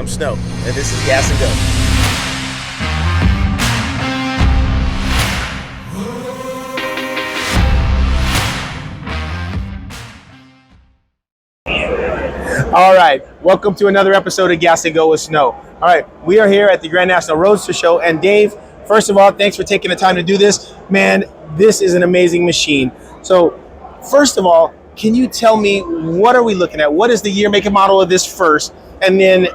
Snow, and this is Gas and Go. All right, welcome to another episode of Gas and Go with Snow. All right, we are here at the Grand National Roadster Show, and Dave, first of all, thanks for taking the time to do this. Man, this is an amazing machine. So, first of all, can you tell me what are we looking at? What is the year, make, and model of this first? And then,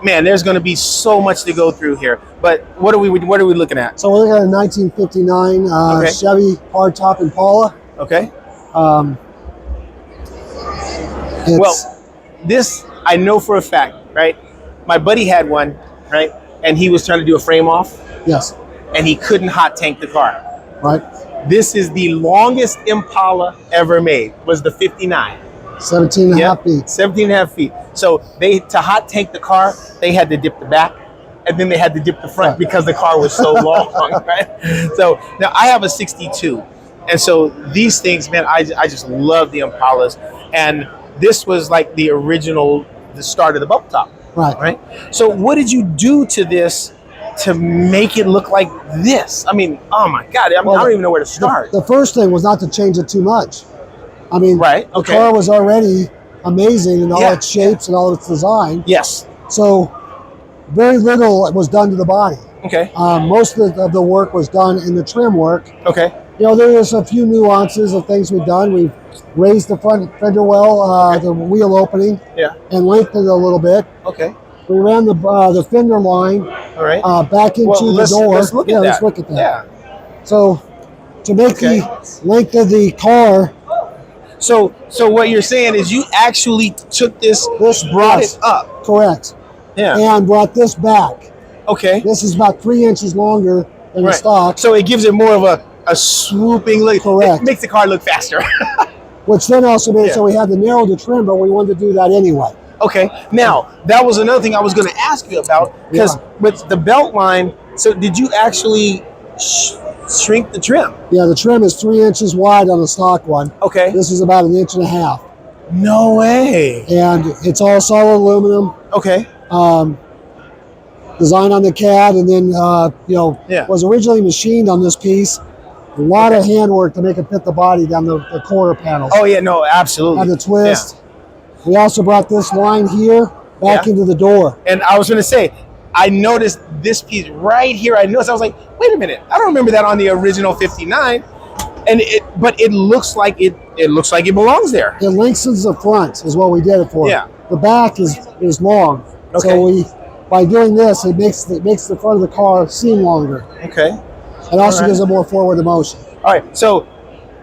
man, there's going to be so much to go through here. But what are we looking at? So we're looking at a 1959 Okay. Chevy hardtop Impala. Okay. It's, Well, this I know for a fact, right? My buddy had one, right? And he was trying to do a frame off, yes, and he couldn't hot tank the car. right. This is the longest Impala ever made, was the 59. 17 and a half Yep, feet. 17 and a half feet. So to hot tank the car, they had to dip the back, and then they had to dip the front because the car was so long, right? So now I have a 62. And so these things, man, I just love the Impalas. And this was like the original, the start of the bump top, right? So what did you do to this to make it look like this? I mean, oh my God, I don't even know where to start. The first thing was not to change it too much. I mean, Right, the okay. car was already amazing in all Yeah, its shapes and all its design. Yes. So very little was done to the body. Okay. Most of the work was done in the trim work. Okay. You know, there was a few nuances of things we've done. We've raised the front fender well, the wheel opening, Yeah. and lengthened it a little bit. Okay. We ran the fender line All right. back into the door. Let's look at that. Let's look at that. Yeah. So to make Okay. the length of the car, So what you're saying is you actually took this, brought yes, it up. correct, Yeah. and brought this back. Okay. This is about 3 inches longer than the Right. stock, So it gives it more of a swooping look. Correct. It makes the car look faster. which then also made it Yeah. so we had to narrow the trim, but we wanted to do that anyway. Okay. Now, that was another thing I was going to ask you about, because with the belt line, so did you actually shrink the trim? Yeah, the trim is 3 inches wide on the stock one. Okay. This is about 1.5 inches. No way. And it's all solid aluminum. Okay. Designed on the CAD, and then Yeah. was originally machined on this piece. A lot of handwork to make it fit the body down the quarter panels. Oh, yeah, no, absolutely. Had the twist. We also brought this line here back Yeah. into the door. And I was going to say, I noticed this piece right here. I was like, wait a minute. I don't remember that on the original 59. But it looks like it looks like it belongs there. It lengthens the front is what we did it for. Yeah. The back is long. Okay. So by doing this, it makes the front of the car seem longer. Okay. It also All right. gives it more forward motion. All right. So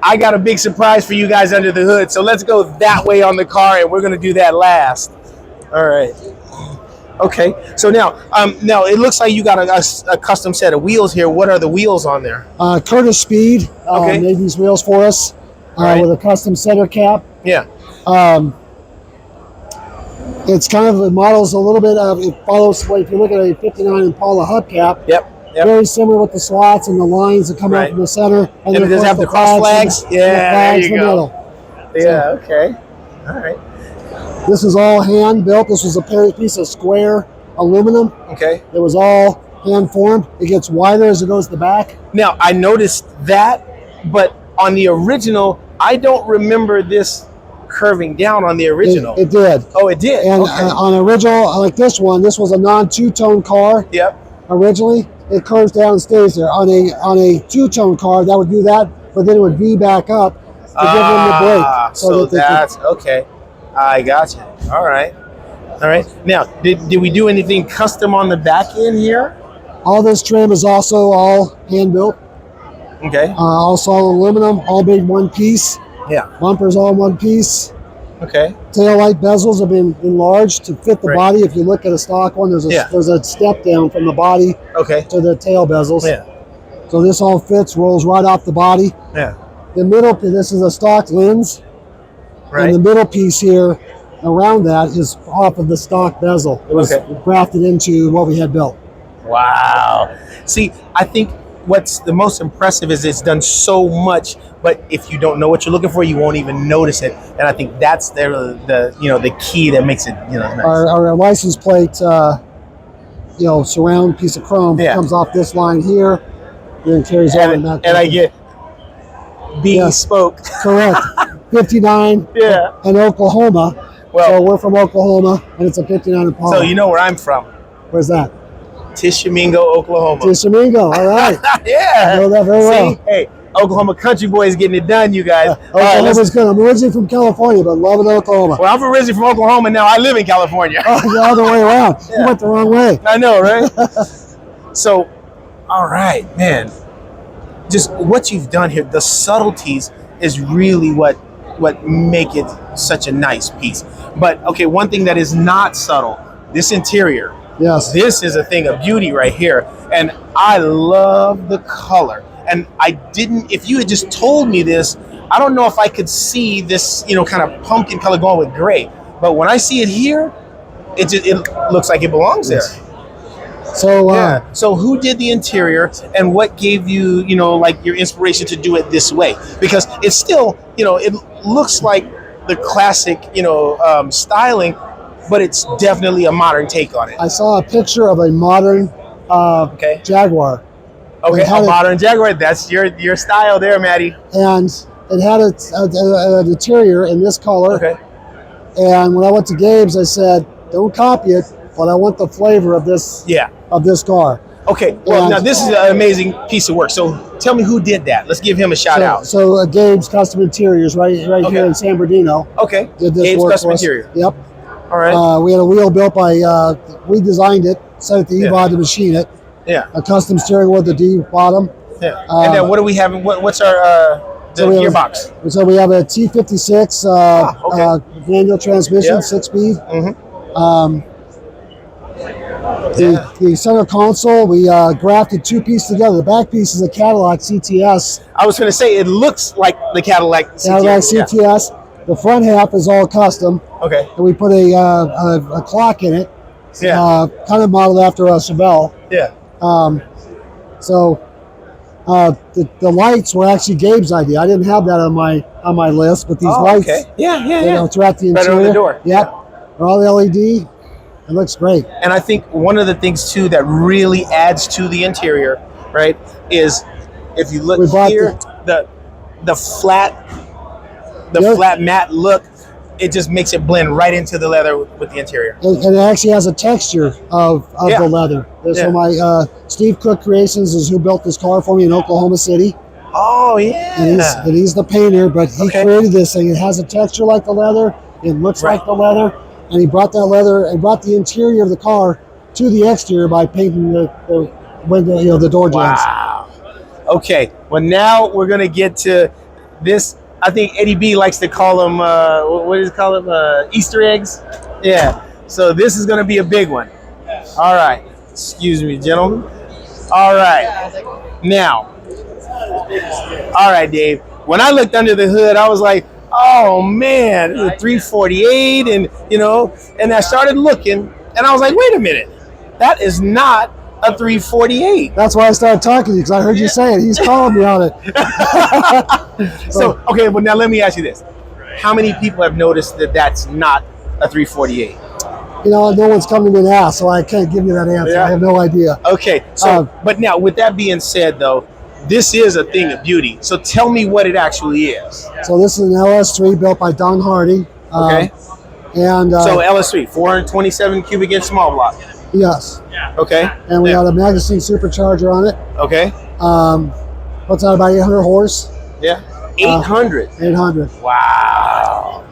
I got a big surprise for you guys under the hood. So let's go that way on the car, and we're going to do that last. All right. Okay. So now it looks like you got a custom set of wheels here. What are the wheels on there? Curtis Speed Okay. made these wheels for us Right. with a custom center cap. Yeah. It's kind of, it models a little bit of, it follows, if you look at a 59 Impala hubcap, Yep. very similar with the slots and the lines that come out Right. from the center. And then it of does course have the cross flags? and the Yeah, flags there you in the go. middle. Yeah. Okay. All right. This is all hand built. This was a piece of square aluminum. Okay. It was all hand formed. It gets wider as it goes to the back. Now I noticed that, but on the original, I don't remember this curving down on the original. It did. Oh, it did. And Okay. on original, like this one, this was a non-two-tone car. Yep. Originally, it curves down and stays there. On a two-tone car, that would do that, but then it would V back up to give them the brake. So that they that's okay. I got you. All right. All right. Now, did we do anything custom on the back end here? all this trim is also all hand built. Okay. All solid aluminum, all made one piece. Yeah. Bumpers all one piece. Okay. Tail light bezels have been enlarged to fit the Right. body. If you look at a stock one, there's a step down from the body Okay. to the tail bezels. Yeah. So this all fits, rolls right off the body. Yeah. The middle, this is a stock lens. Right. And the middle piece here around that is off of the stock bezel. It was Okay. grafted into what we had built. Wow. See, I think what's the most impressive is it's done so much, but if you don't know what you're looking for, you won't even notice it. And I think that's the key that makes it nice. Our license plate, surround piece of chrome comes off this line here, then carries over. And I get Bespoke. Correct. 59 in Oklahoma. Well, so we're from Oklahoma, and it's a 59 Impala. So you know where I'm from. Where's that? Tishomingo, Oklahoma. Tishomingo, all right. Yeah. I know that very well. Hey, Oklahoma country boys getting it done, you guys. Oklahoma's good. I'm originally from California, but loving Oklahoma. Well, I'm originally from Oklahoma, now I live in California. The other way around. You went the wrong way. I know, right? So, all right, man. Just what you've done here, the subtleties is really what make it such a nice piece. But, okay, one thing that is not subtle, this interior. Yes. This is a thing of beauty right here. And I love the color. And if you had just told me this, I don't know if I could see this, kind of pumpkin color going with gray. But when I see it here, it looks like it belongs there. So, So who did the interior and what gave you, your inspiration to do it this way? Because it's still, it looks like the classic, styling, but it's definitely a modern take on it. I saw a picture of a modern Jaguar. Okay, a modern Jaguar. That's your style there, Matty. And it had an interior in this color. Okay. And when I went to Gabe's, I said, don't copy it, but I want the flavor of this car. Okay, well, now this is an amazing piece of work. So tell me who did that. Let's give him a shout out. So Gabe's Custom Interiors right here in San Bernardino. Okay, did this Gabe's work Custom for us. Interior. Yep. All right. We had a wheel built by, we designed it, sent it to EVOD to machine it. Yeah. A custom steering wheel with the D bottom. Yeah. And then what do we have? What's our gearbox? So we have a T56 manual transmission, 6-speed. Mm-hmm. The center console, we grafted two pieces together. The back piece is a Cadillac CTS. I was going to say, it looks like the Cadillac CTS. Cadillac CTS. Yeah. The front half is all custom. Okay. And we put a clock in it. Yeah. Kind of modeled after a Chevelle. Yeah. The lights were actually Gabe's idea. I didn't have that on my list, but these lights, throughout the interior, right on the door. Yep, they're all LED. It looks great. And I think one of the things too that really adds to the interior, right, is if you look here, the flat matte look, it just makes it blend right into the leather with the interior. And it actually has a texture of the leather. So my Steve Cook Creations is who built this car for me in Oklahoma City. Oh yeah. And he's the painter, but he created this thing. It has a texture like the leather. It looks like the leather. And he brought that leather and brought the interior of the car to the exterior by painting the window, the door jambs. Wow. Okay. Well, now we're gonna get to this. I think Eddie B likes to call them, what does he call them? Easter eggs? Yeah. So this is going to be a big one. All right. Excuse me, gentlemen. All right. Now. All right, Dave. When I looked under the hood, I was like, oh, man, it's a 348. And, and I started looking, and I was like, wait a minute. That is not a 348. That's why I started talking to you, because I heard you say it. He's calling me on it. So, okay, well, now let me ask you this. How many people have noticed that that's not a 348? No one's come to me and asked, so I can't give you that answer. Yeah. I have no idea. Okay, so, but now, with that being said, though, this is a thing of beauty. So tell me what it actually is. So this is an LS3 built by Don Hardy. Okay. And so LS3, 427 cubic inch small block. Yes. Okay. And we got a magazine supercharger on it. Okay. Puts out about 800 horse. Yeah. 800. 800. Wow.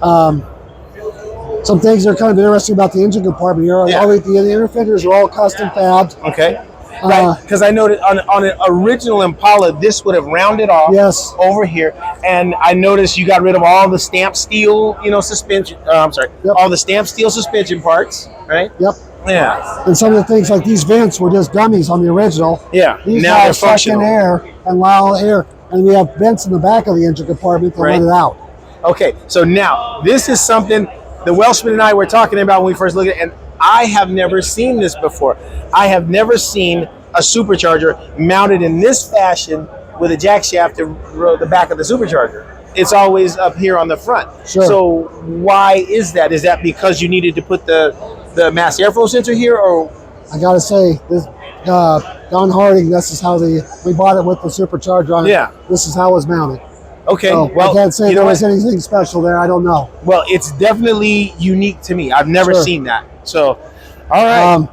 Some things that are kind of interesting about the engine compartment here. The inner fenders are all custom fabbed. Okay. Right, because I noticed on an original Impala, this would have rounded off over here, and I noticed you got rid of all the stamped steel, suspension. All the stamped steel suspension parts, right? Yep. Yeah. And some of the things like these vents were just dummies on the original. Yeah. These now they're suck functional. in air and allow air, and we have vents in the back of the engine compartment to let it out. Okay, so now this is something the Welshman and I were talking about when we first looked at it, and I have never seen this before. I have never seen a supercharger mounted in this fashion with a jack shaft to the back of the supercharger. It's always up here on the front. Sure. So why is that? Is that because you needed to put the mass airflow sensor here, or? I gotta say, this Don Harding, this is how we bought it with the supercharger on it. Yeah. This is how it was mounted. Okay, So well, I can't say you know there was what? anything special there. I don't know. Well, it's definitely unique to me. I've never Sure. seen that. So, all right.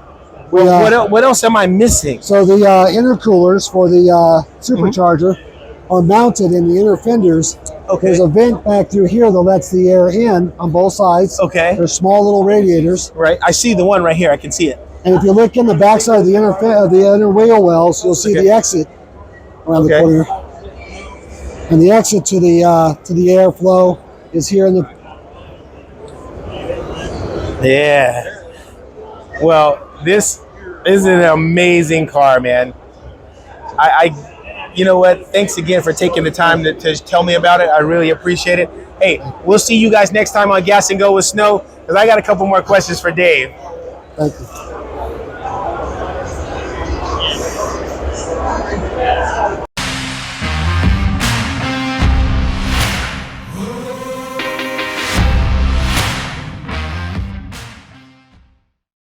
What else am I missing? So the intercoolers for the supercharger are mounted in the inner fenders. Okay. There's a vent back through here that lets the air in on both sides. Okay. There's small little radiators. Right. I see the one right here. I can see it. And if you look in the backside of the inner wheel wells, you'll see Okay. the exit around Okay. the corner. And the exit to the airflow is here in the. Yeah. Well, this is an amazing car, man. You know what? Thanks again for taking the time to tell me about it. I really appreciate it. Hey, we'll see you guys next time on Gas and Go with Snow, because I got a couple more questions for Dave. Thank you.